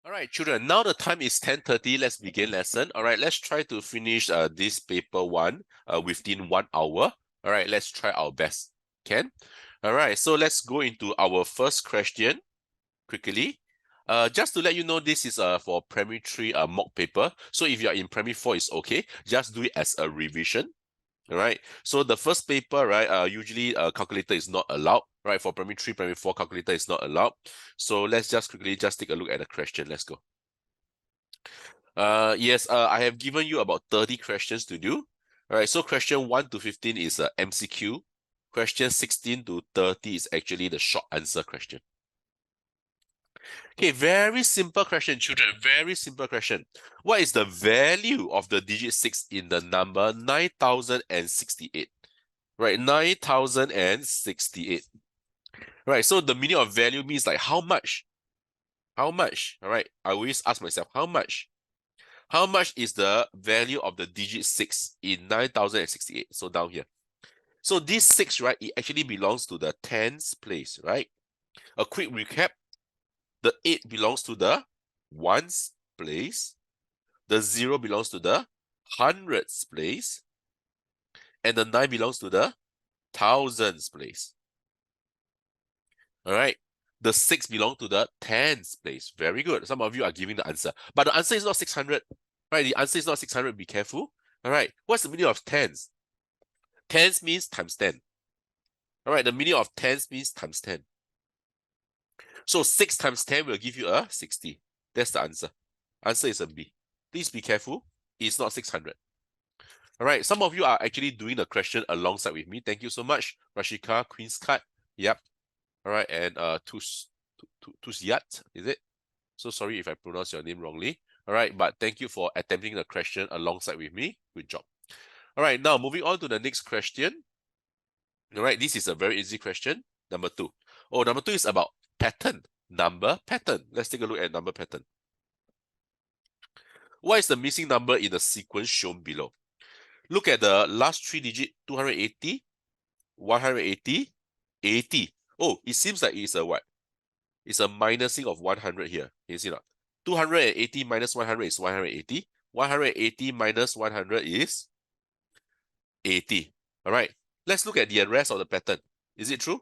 All right, children, now the time is 10:30. Let's begin lesson. All right, let's try to finish this paper one within 1 hour. All right, let's try our best. Can? All right, so let's go into our first question quickly. Just to let you know, this is for primary 3 mock paper. So if you're in primary 4, it's okay. Just do it as a revision. All right. So the first paper, right, usually calculator is not allowed, right? For primary 3, primary 4, calculator is not allowed. So let's just quickly just take a look at the question. Let's go. Yes, I have given you about 30 questions to do. All right, so question 1 to 15 is a MCQ. Question 16 to 30 is actually the short answer question. Okay, very simple question, children. Very simple question. What is the value of the digit 6 in the number 9068? Right, 9068. Right, so the meaning of value means like how much? How much? All right, I always ask myself, how much? How much is the value of the digit 6 in 9068? So down here. So this 6, right, it actually belongs to the tens place, right? A quick recap. The 8 belongs to the ones place. The 0 belongs to the hundreds place. And the 9 belongs to the thousands place. All right. The 6 belongs to the tens place. Very good. Some of you are giving the answer. But the answer is not 600. Right? The answer is not 600. Be careful. All right. What's the meaning of tens? Tens means times 10. All right. The meaning of tens means times 10. So 6 times 10 will give you a 60. That's the answer. Answer is a B. Please be careful. It's not 600. All right. Some of you are actually doing the question alongside with me. Thank you so much. Rashika, Queen's Card. Yep. All right. And Tusyat, is it? So sorry if I pronounce your name wrongly. All right. But thank you for attempting the question alongside with me. Good job. All right. Now moving on to the next question. All right. This is a very easy question. Number 2. Oh, number 2 is about pattern. Number pattern. Let's take a look at number pattern. What is the missing number in the sequence shown below? Look at the last 3 digit, 280, 180, 80. Oh, it seems like it's a what? It's a minusing of 100 here. Can you see that? 280 minus 100 is 180. 180 minus 100 is 80. All right. Let's look at the rest of the pattern. Is it true?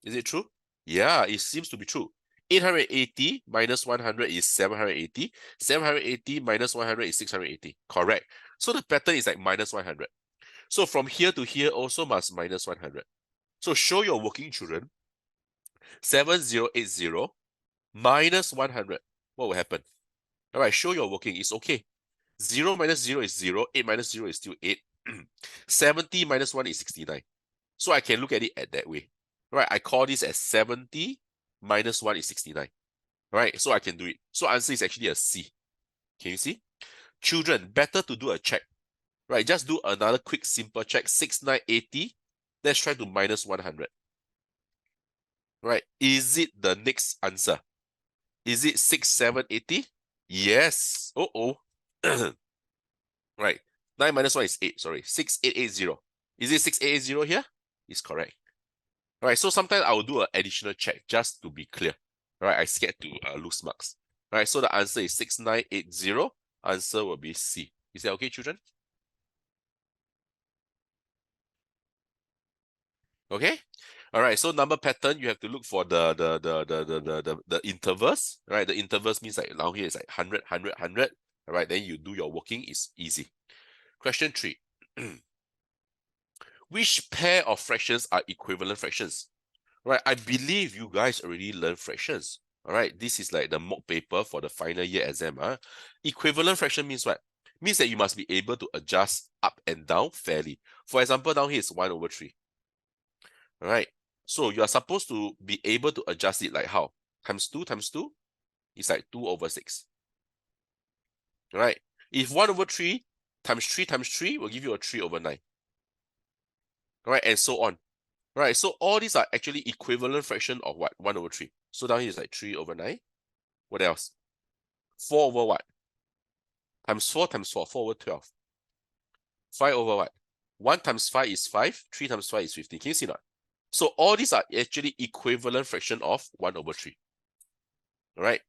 Is it true? Yeah, it seems to be true. 880 minus 100 is 780. 780 minus 100 is 680. Correct. So the pattern is like minus 100. So from here to here also must minus 100. So show your working, children. 7080 minus 100. What will happen? All right, show your working. It's okay. 0 minus 0 is 0. 8 minus 0 is still 8. 70 minus 1 is 69. So I can look at it at that way. Right, I call this as 70 minus 1 is 69. Right, so I can do it. So answer is actually a C. Can you see? Children, better to do a check. Right, just do another quick simple check. 6980. Let's try to minus 100. Right, is it the next answer? Is it 6780? Yes. Uh-oh. Right, 9 minus 1 is 8. Sorry, 6880. Is it 6880 here? It's correct. All right, so sometimes I will do an additional check just to be clear. All right, I scared to lose marks. All right, so the answer is 6980. Answer will be C. Is that okay, children? Okay. All right, so number pattern, you have to look for the intervals. Right, the intervals means like down here is like 100, 100, 100. All right, then you do your working. It's easy. Question 3. Which pair of fractions are equivalent fractions? Right, I believe you guys already learned fractions. All right, this is like the mock paper for the final year exam. Equivalent fraction means what? Means that you must be able to adjust up and down fairly. For example, down here is 1 over 3. All right, so you are supposed to be able to adjust it like how? Times 2 times 2 is like 2 over 6. All right, if 1 over 3 times 3 will give you a 3 over 9. All right, and so on. Right, so all these are actually equivalent fraction of what? 1 over 3. So down here is like 3 over 9. What else? 4 over what? Times 4 times 4. 4 over 12. 5 over what? 1 times 5 is 5. 3 times 5 is 15. Can you see that? So all these are actually equivalent fraction of 1 over 3. All right.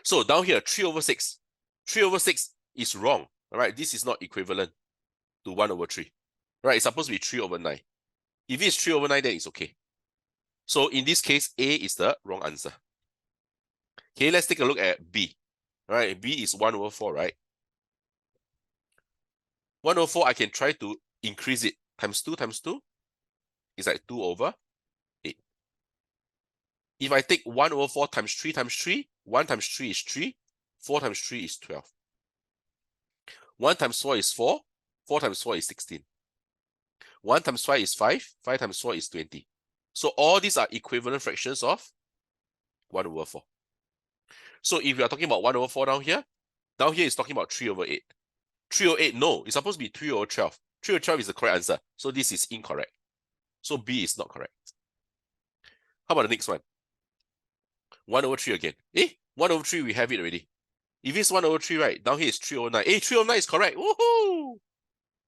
So down here, 3 over 6. 3 over 6 is wrong. All right, this is not equivalent to 1 over 3. Right, it's supposed to be 3 over 9. If it's 3 over 9, then it's okay. So in this case, A is the wrong answer. Okay, let's take a look at B. All right, B is 1 over 4, right? 1 over 4, I can try to increase it. Times 2 times 2 is like 2 over 8. If I take 1 over 4 times 3 times 3, 1 times 3 is 3, 4 times 3 is 12. 1 times 4 is 4, 4 times 4 is 16. 1 times 5 is 5, 5 times 4 is 20. So all these are equivalent fractions of 1 over 4. So if we are talking about 1 over 4 down here is talking about 3 over 8. 3 over 8, no, it's supposed to be 3 over 12. 3 over 12 is the correct answer. So this is incorrect. So B is not correct. How about the next one? 1 over 3 again. 1 over 3, we have it already. If it's 1 over 3, right, down here is 3 over 9. 3 over 9 is correct. Woohoo!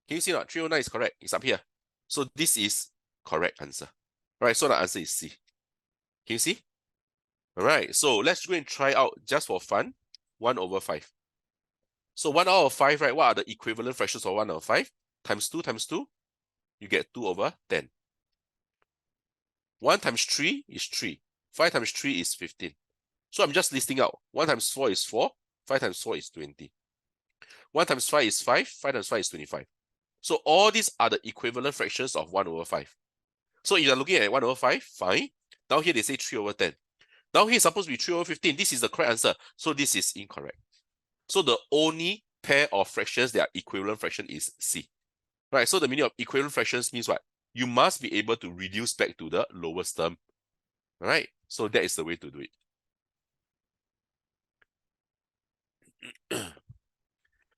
Can you see not? 3 over 9 is correct. It's up here. So this is correct answer. All right, so the answer is C. Can you see? All right, so let's go and try out just for fun. 1 over 5. So 1 out of 5, right? What are the equivalent fractions of 1 over 5? Times 2 times 2, you get 2 over 10. 1 times 3 is 3. 5 times 3 is 15. So I'm just listing out. 1 times 4 is 4. 5 times 4 is 20. 1 times 5 is 5. 5 times 5 is 25. So all these are the equivalent fractions of 1 over 5. So if you're looking at 1 over 5, fine. Down here they say 3 over 10. Down here is supposed to be 3 over 15. This is the correct answer. So this is incorrect. So the only pair of fractions that are equivalent fraction is C. Right, so the meaning of equivalent fractions means what? You must be able to reduce back to the lowest term. All right, so that is the way to do it.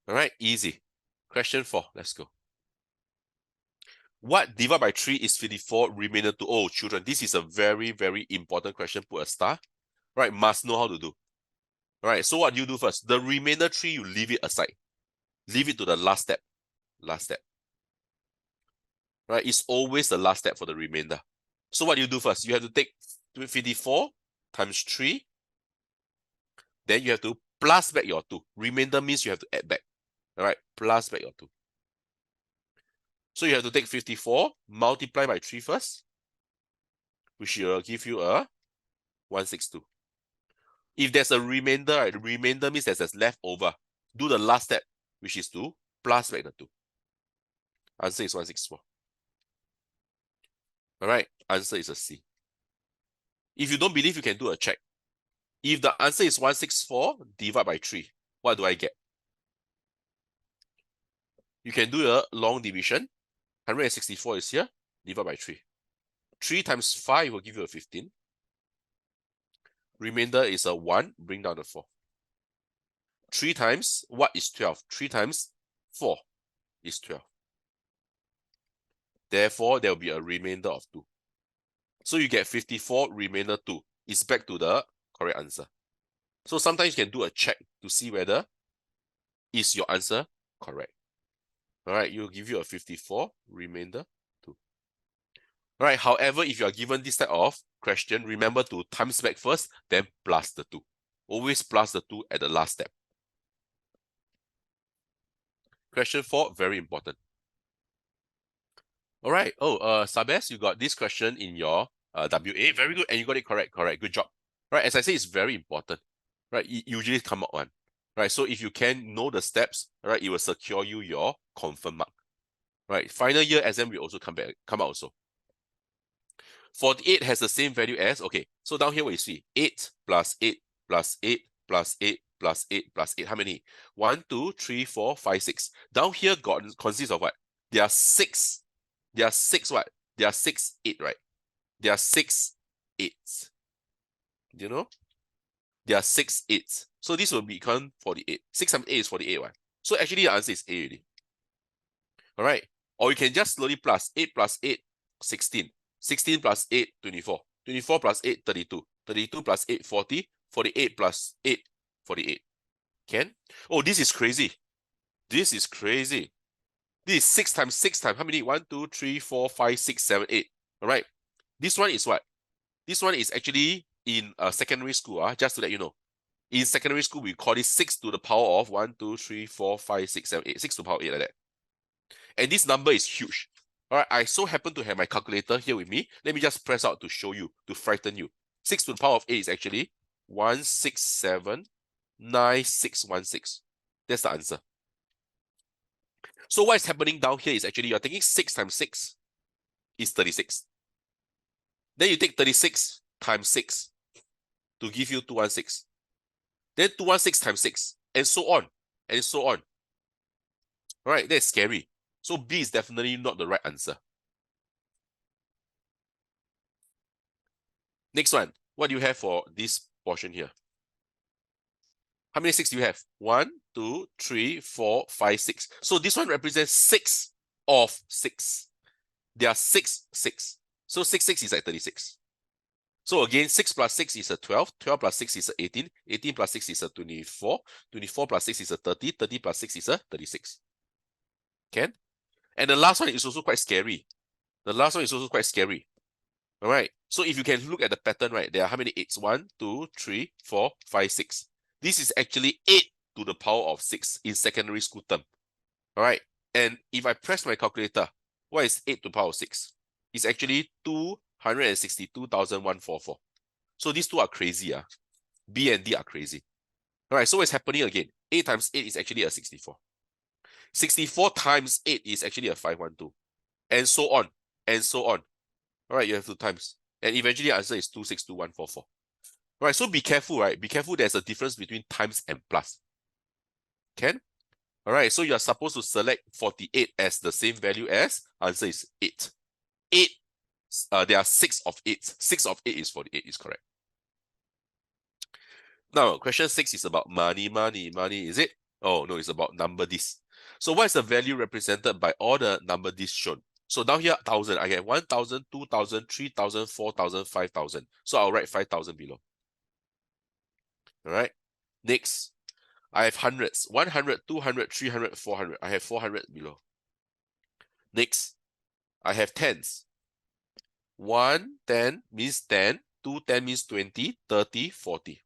All right, easy. Question 4, let's go. What divided by 3 is 54 remainder to? Oh, children, this is a very, very important question. Put a star. Right, must know how to do. All right, so what do you do first? The remainder 3, you leave it aside. Leave it to the last step. Last step. Right, it's always the last step for the remainder. So what do you do first? You have to take 54 times 3. Then you have to plus back your 2. Remainder means you have to add back. All right, plus back your 2. So you have to take 54, multiply by 3 first, which will give you a 162. If there's a remainder, right, the remainder means there's left over. Do the last step, which is to plus back the 2. Answer is 164. All right, answer is a C. If you don't believe, you can do a check. If the answer is 164 divided by 3, what do I get? You can do a long division. 164 is here, divided by 3. 3 times 5 will give you a 15. Remainder is a 1, bring down the 4. 3 times, what is 12? 3 times 4 is 12. Therefore, there will be a remainder of 2. So you get 54 remainder 2. It's back to the correct answer. So sometimes you can do a check to see whether is your answer correct. All right, you'll give you a 54 remainder 2. All right, however, if you are given this type of question, remember to times back first, then plus the 2. Always plus the 2 at the last step. Question 4, very important. All right. Oh, Sabes, you got this question in your WA. Very good. And you got it correct. Correct. Good job. Right. As I say, it's very important. Right. It usually come out one. Right. So if you can know the steps, right, it will secure you your confirm mark. Right. Final year exam will also come out also. 48 has the same value as, okay, so down here what you see, 8 plus 8 plus 8 plus 8 plus 8 plus 8. How many? 1, 2, 3, 4, 5, 6. Down here consists of what? There are 6. There are 6 what? There are 6 8, right? There are 6 8s. You know? There are 6 8s. So this will become 48. 6 times 8 is 48, right? So actually the answer is A already. All right. Or you can just slowly plus 8 plus 8, 16. 16 plus 8, 24. 24 plus 8, 32. 32 plus 8, 40. 48 plus 8, 48. Can? Oh, this is crazy. This is crazy. This is 6 times 6 times. How many? 1, 2, 3, 4, 5, 6, 7, 8. All right. This one is what? This one is actually in secondary school, just to let you know. In secondary school, we call it 6 to the power of 1, 2, 3, 4, 5, 6, 7, 8. 6 to the power 8 like that. And this number is huge. All right, I so happen to have my calculator here with me. Let me just press out to show you, to frighten you. 6 to the power of 8 is actually 1679616. That's the answer. So what is happening down here is actually you're taking 6 times 6 is 36. Then you take 36 times 6 to give you 216. Then 216 times 6, and so on, and so on. All right, that's scary. So B is definitely not the right answer. Next one, what do you have for this portion here? How many 6 do you have? 1, 2, 3, 4, 5, 6. So this one represents 6 of 6. There are 6, 6. So 6, 6 is like 36. So again, 6 plus 6 is a 12. 12 plus 6 is a 18. 18 plus 6 is a 24. 24 plus 6 is a 30. 30 plus 6 is a 36. Can? And the last one is also quite scary. The last one is also quite scary. All right. So if you can look at the pattern, right, there are how many 8s? 1, 2, 3, 4, 5, 6. This is actually 8 to the power of 6 in secondary school term. All right. And if I press my calculator, what is 8 to the power of 6? It's actually 262,144. So these two are crazy. B and D are crazy. All right. So what's happening again? 8 times 8 is actually a 64. 64 times 8 is actually a 512. And so on. And so on. All right, you have 2 times. And eventually the answer is 262,144. All right, so be careful, right? Be careful, there's a difference between times and plus. Can? All right, so you are supposed to select 48 as the same value as, answer is 8. 8, there are 6 of 8. 6 of 8 is 48, is correct. Now, question 6 is about money, is it? Oh, no, it's about number this. So what is the value represented by all the number this shown? So down here, 1,000, I get 1,000, 2,000, 3,000, 4,000, 5,000. So I'll write 5,000 below. All right. Next, I have hundreds, 100, 200, 300, 400. I have 400 below. Next, I have tens. 1, 10 means 10, 2, 10 means 20, 30, 40.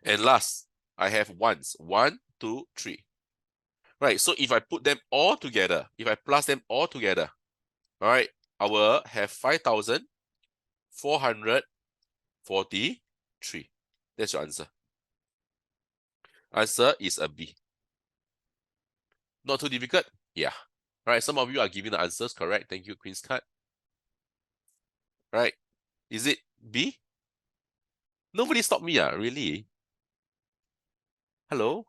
And last, I have ones, 1, 2, 3. Right, so if I put them all together, if I plus them all together, all right, I will have 5,443. That's your answer. Answer is a B. Not too difficult? Yeah. All right, some of you are giving the answers correct. Thank you, Queen's card. Right, is it B? Nobody stopped me, really? Hello?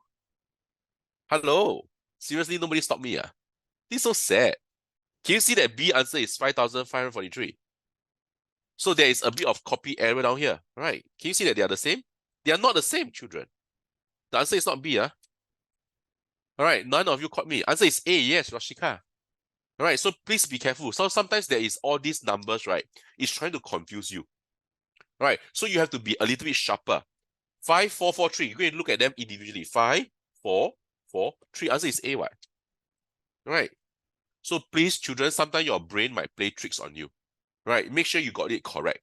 Hello? Seriously, nobody stopped me, This is so sad. Can you see that B answer is 5,543? So there is a bit of copy error down here, right? Can you see that they are the same? They are not the same, children. The answer is not B, All right, none of you caught me. Answer is A, yes, Rashika. All right, so please be careful. So sometimes there is all these numbers, right? It's trying to confuse you. All right, so you have to be a little bit sharper. 5, 4, 4, 3. You go and look at them individually. 5, 4, 4, 3. Answer is A, what? All right. So please, children, sometimes your brain might play tricks on you. Right? Make sure you got it correct.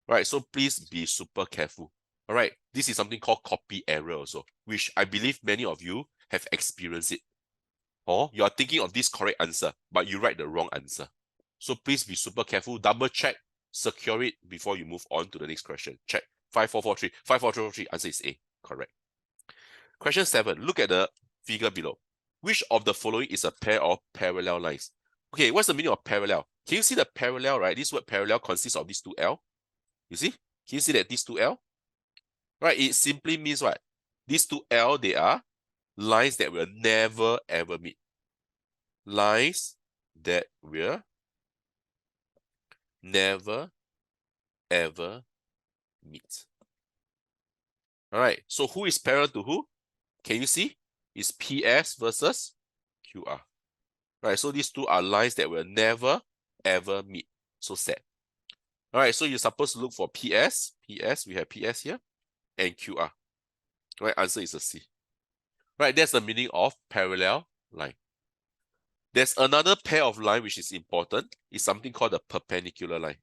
Right? So please be super careful. All right? This is something called copy error also, which I believe many of you have experienced it. Or you are thinking of this correct answer, but you write the wrong answer. So please be super careful. Double check, secure it before you move on to the next question. Check. 5443. 5443. Answer is A. Correct. Question 7. Look at the figure below. Which of the following is a pair of parallel lines? Okay, what's the meaning of parallel? Can you see the parallel, right? This word parallel consists of these two L. You see? Can you see that these two L? Right, it simply means what? These two L, they are lines that will never ever meet. Lines that will never ever meet. All right, so who is parallel to who? Can you see? It's PS versus QR. Right, so these two are lines that will never ever meet. So sad. All right, so you're supposed to look for PS. PS, we have PS here, and QR. Right, answer is a C. Right, that's the meaning of parallel line. There's another pair of line which is important. It's something called the perpendicular line.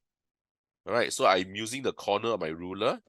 All right, so I'm using the corner of my ruler